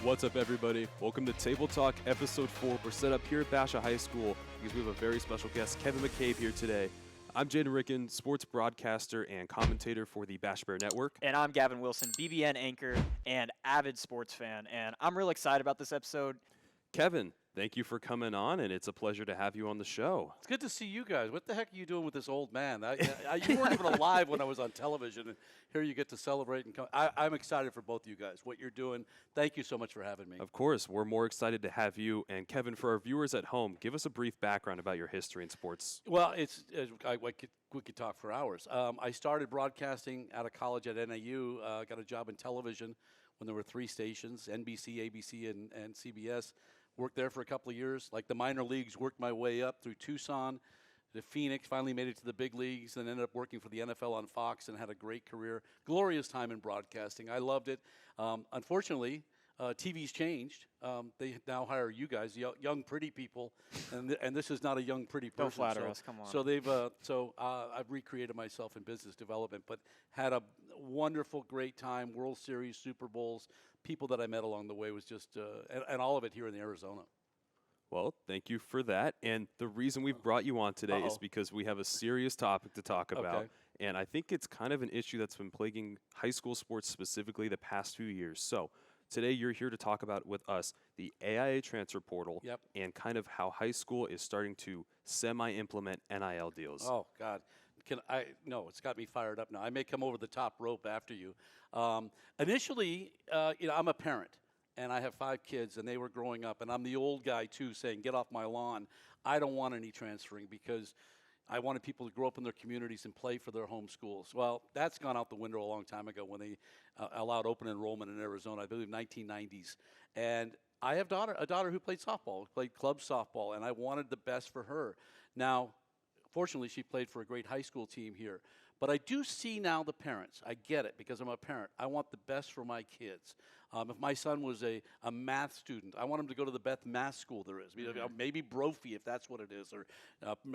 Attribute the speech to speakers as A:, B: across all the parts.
A: What's up, everybody? Welcome to Table Talk Episode 4. We're set up here at Basha High School because we have a very special guest, Kevin Mcabe, here today. I'm Jayden Riecken, sports broadcaster and commentator for the Bash Bear Network.
B: And I'm Gavin Wilson, BBN anchor and avid sports fan. And I'm real excited about this episode.
A: Kevin, thank you for coming on, and it's a pleasure to have you on the show.
C: It's good to see you guys. What the heck are you doing with this old man? You weren't even alive when I was on television, and here you get to celebrate and come. I'm excited for both of you guys, what you're doing. Thank you so much for having me.
A: Of course, we're more excited to have you. And Kevin, for our viewers at home, give us a brief background about your history in sports.
C: Well, we could talk for hours. I started broadcasting out of college at NAU, got a job in television when there were 3 stations, NBC, ABC, and CBS. Worked there for a couple of years, like the minor leagues, worked my way up through Tucson to Phoenix, finally made it to the big leagues, and ended up working for the NFL on Fox and had a great career. Glorious time in broadcasting. I loved it. Unfortunately, TV's changed. They now hire you guys, young, pretty people, and this is not a young, pretty person.
B: Don't flatter us, come on.
C: So I've recreated myself in business development, but had a wonderful, great time. World Series, Super Bowls, people that I met along the way was just, and all of it here in Arizona.
A: Well, thank you for that. And the reason we've brought you on today is because we have a serious topic to talk about.
C: Okay.
A: And I think it's kind of an issue that's been plaguing high school sports specifically the past few years. So today you're here to talk about with us the AIA transfer portal and kind of how high school is starting to semi-implement NIL deals.
C: Oh, God. No, it's got me fired up now. I may come over the top rope after you. Initially, I'm a parent, and I have 5 kids, and they were growing up, and I'm the old guy, too, saying, get off my lawn. I don't want any transferring because I wanted people to grow up in their communities and play for their home schools. Well, that's gone out the window a long time ago when they allowed open enrollment in Arizona, I believe 1990s. And I have a daughter who played softball, played club softball, and I wanted the best for her. Now, fortunately, she played for a great high school team here. But I do see now the parents. I get it because I'm a parent. I want the best for my kids. If my son was a math student, I want him to go to the best math school there is. Maybe Brophy, if that's what it is, or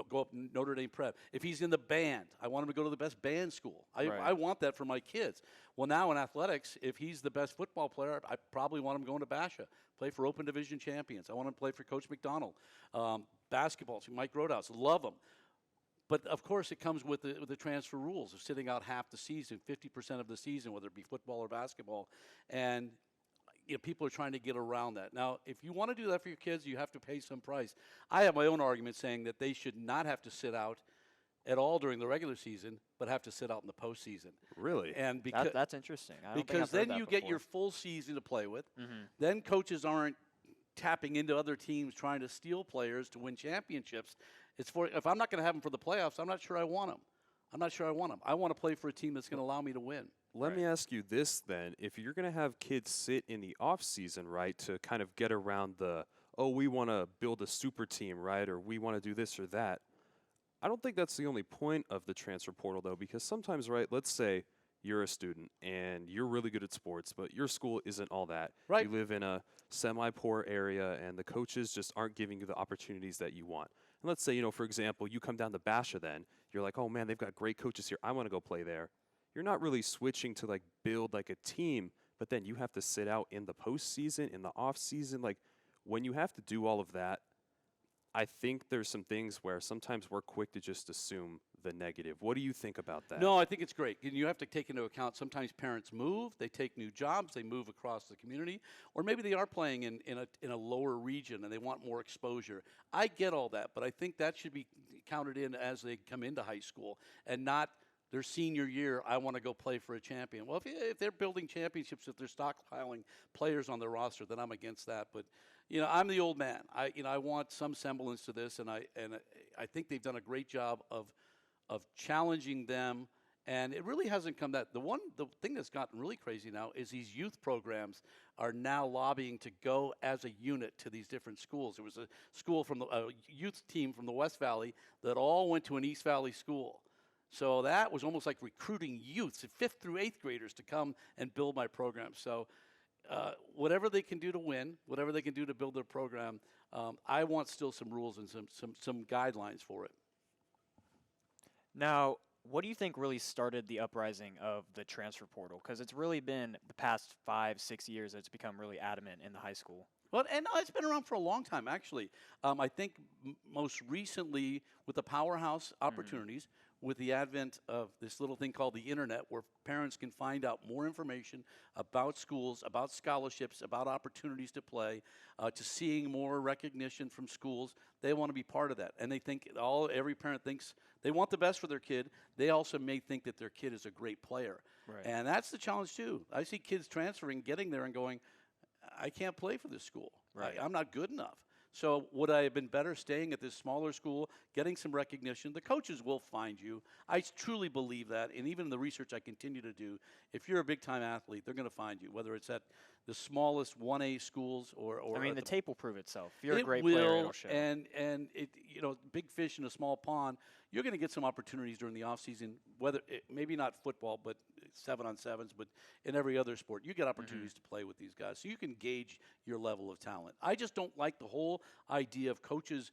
C: go up Notre Dame Prep. If he's in the band, I want him to go to the best band school. I want that for my kids. Well, now in athletics, if he's the best football player, I probably want him going to Basha, play for Open Division champions. I want him to play for Coach McDonald. Basketball, Mike Roadhouse, love him. But, of course, it comes with the transfer rules of sitting out half the season, 50% of the season, whether it be football or basketball. And people are trying to get around that. Now, if you want to do that for your kids, you have to pay some price. I have my own argument saying that they should not have to sit out at all during the regular season, but have to sit out in the postseason.
A: Really?
C: And
B: that's interesting.
C: Because then you get your full season to play with. Mm-hmm. Then coaches aren't tapping into other teams trying to steal players to win championships. If I'm not going to have them for the playoffs, I'm not sure I want them. I want to play for a team that's going to allow me to win.
A: Let me ask you this then. If you're going to have kids sit in the off season, right, to kind of get around we want to build a super team, right, or we want to do this or that, I don't think that's the only point of the transfer portal, though, because sometimes, right, let's say you're a student and you're really good at sports, but your school isn't all that.
C: Right.
A: You live in a semi-poor area and the coaches just aren't giving you the opportunities that you want. And let's say, for example, you come down to Basha then. You're like, oh, man, they've got great coaches here. I want to go play there. You're not really switching to, build, a team, but then you have to sit out in the postseason, in the off-season. When you have to do all of that, I think there's some things where sometimes we're quick to just assume the negative. What do you think about that?
C: No, I think it's great. And you have to take into account sometimes parents move, they take new jobs, they move across the community, or maybe they are playing in a lower region and they want more exposure. I get all that, but I think that should be counted in as they come into high school and not their senior year, I want to go play for a champion. Well, if they're building championships, if they're stockpiling players on their roster, then I'm against that. But, I'm the old man. I want some semblance to this, and I think they've done a great job of challenging them. And it really hasn't come that. The thing that's gotten really crazy now is these youth programs are now lobbying to go as a unit to these different schools. There was a youth team from the West Valley that all went to an East Valley school. So that was almost like recruiting youths, 5th through 8th graders, to come and build my program. So whatever they can do to win, whatever they can do to build their program, I want still some rules and some guidelines for it.
B: Now, what do you think really started the uprising of the transfer portal? Because it's really been the past 5-6 years that it's become really adamant in the high school.
C: Well, and it's been around for a long time, actually. I think most recently with the powerhouse opportunities, with the advent of this little thing called the internet, where parents can find out more information about schools, about scholarships, about opportunities to play, to seeing more recognition from schools. They want to be part of that, and they think every parent thinks they want the best for their kid. They also may think that their kid is a great player, and that's the challenge too. I see kids transferring, getting there, and going, I can't play for this school. I'm not good enough. So would I have been better staying at this smaller school, getting some recognition? The coaches will find you. I truly believe that, and even in the research I continue to do, if you're a big-time athlete, they're going to find you, whether it's at the smallest 1A schools or
B: I mean, the tape will prove itself. If you're a
C: it
B: great
C: will,
B: player, it'll show.
C: and it, big fish in a small pond. You're going to get some opportunities during the offseason, whether maybe not football, but 7-on-7s, but in every other sport, you get opportunities to play with these guys, so you can gauge your level of talent. I just don't like the whole idea of coaches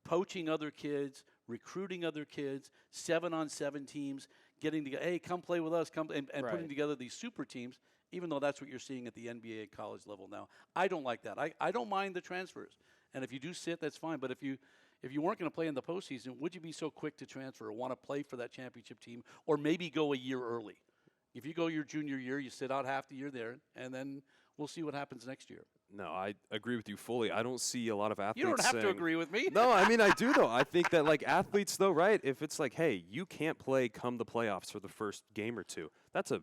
C: poaching other kids, recruiting other kids, 7-on-7 teams, getting together. Hey, come play with us, come and putting together these super teams. Even though that's what you're seeing at the NBA and college level now, I don't like that. I don't mind the transfers, and if you do sit, that's fine. But if you weren't going to play in the postseason, would you be so quick to transfer or want to play for that championship team, or maybe go a year early? If you go your junior year, you sit out half the year there, and then we'll see what happens next year.
A: No, I agree with you fully. I don't see a lot of athletes
C: You don't have to
A: saying-
C: agree with me.
A: No, I mean, I do, though. I think that, like, athletes, though, right, if it's like, hey, you can't play come the playoffs for the first game or two, that's a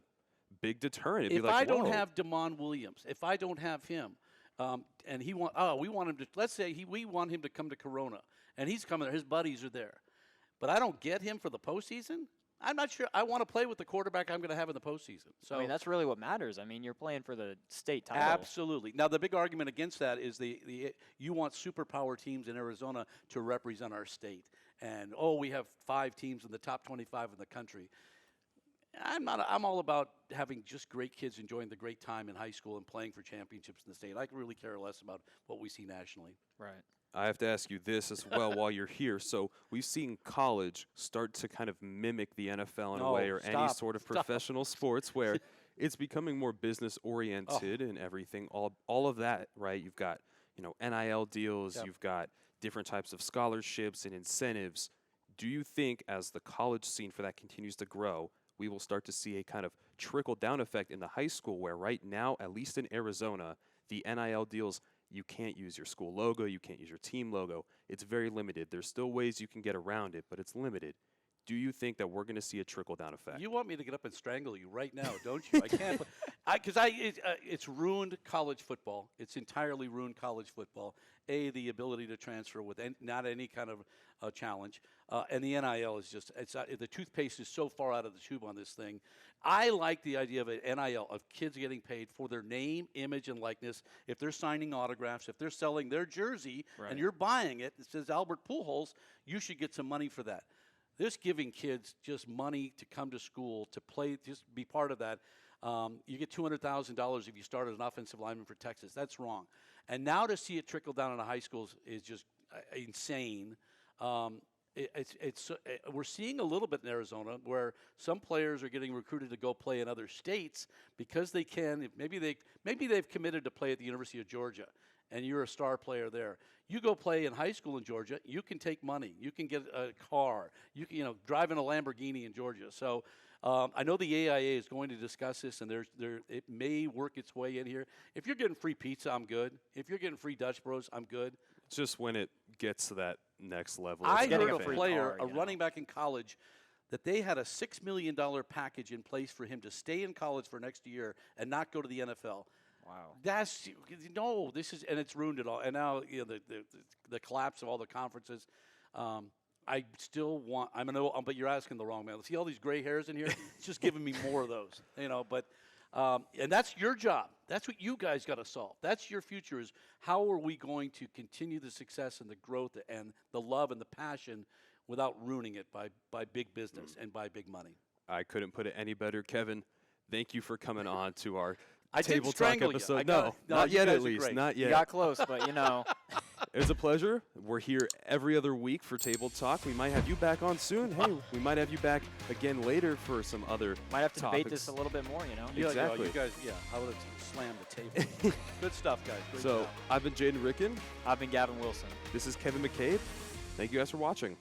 A: big deterrent. It'd
C: If
A: be like,
C: I don't
A: whoa.
C: have DeMond Williams, if I don't have him, and we want him to, let's say we want him to come to Corona, and he's coming there, his buddies are there, but I don't get him for the postseason, I'm not sure I want to play with the quarterback I'm going to have in the postseason. So
B: I mean, that's really what matters. I mean, you're playing for the state title.
C: absolutely. Now, the big argument against that is you want superpower teams in Arizona to represent our state, and we have 5 teams in the top 25 in the country. I'm all about having just great kids enjoying the great time in high school and playing for championships in the state. I really care less about what we see nationally.
B: Right.
A: I have to ask you this as well while you're here. So we've seen college start to kind of mimic the NFL in a way, or any sort of professional sports, where it's becoming more business oriented and everything. All of that, right? You've got NIL deals, you've got different types of scholarships and incentives. Do you think as the college scene for that continues to grow, we will start to see a kind of trickle-down effect in the high school, where right now, at least in Arizona, the NIL deals, you can't use your school logo, you can't use your team logo. It's very limited. There's still ways you can get around it, but it's limited. Do you think that we're going to see a trickle-down effect?
C: You want me to get up and strangle you right now, don't you? I can't. Because it's ruined college football. It's entirely ruined college football. The ability to transfer with not any kind of challenge. And the NIL is just, the toothpaste is so far out of the tube on this thing. I like the idea of an NIL, of kids getting paid for their name, image, and likeness. If they're signing autographs, if they're selling their jersey, and you're buying it, it says Albert Pujols, you should get some money for that. This giving kids just money to come to school, to play, just be part of that. You get $200,000 if you start as an offensive lineman for Texas. That's wrong. And now to see it trickle down into high schools is just insane. We're seeing a little bit in Arizona where some players are getting recruited to go play in other states because they can. Maybe they've committed to play at the University of Georgia, and you're a star player there. You go play in high school in Georgia, you can take money. You can get a car. You can drive in a Lamborghini in Georgia. So I know the AIA is going to discuss this, and it may work its way in here. If you're getting free pizza, I'm good. If you're getting free Dutch Bros, I'm good.
A: Just when it gets to that next level.
C: I
A: it's
C: heard
A: gonna
C: a
A: fade.
C: player, a running back in college, that they had a $6 million package in place for him to stay in college for next year and not go to the NFL.
B: Wow.
C: And it's ruined it all. And now the collapse of all the conferences. I still want. But you're asking the wrong man. See all these gray hairs in here? It's just giving me more of those. But and that's your job. That's what you guys got to solve. That's your future. Is how are we going to continue the success and the growth and the love and the passion without ruining it by big business and by big money?
A: I couldn't put it any better, Kevin. Thank you for coming on to our
C: I did
A: Table Talk
C: strangle you.
A: episode.
C: I got
A: No,
C: it. No,
A: not
C: you
A: yet
C: guys
A: at
C: are
A: least.
C: great.
A: Not
B: You
A: yet.
B: got close, but
A: It was a pleasure. We're here every other week for Table Talk. We might have you back on soon. Hey, we might have you back again later for some other
B: Might have to debate this
A: topics.
B: a little bit more, you know?
C: Yeah,
A: Exactly.
C: you guys, I would have slammed the table. Good stuff, guys. Great
A: So
C: job.
A: I've been Jayden Riecken.
B: I've been Gavin Wilson.
A: This is Kevin Mcabe. Thank you guys for watching.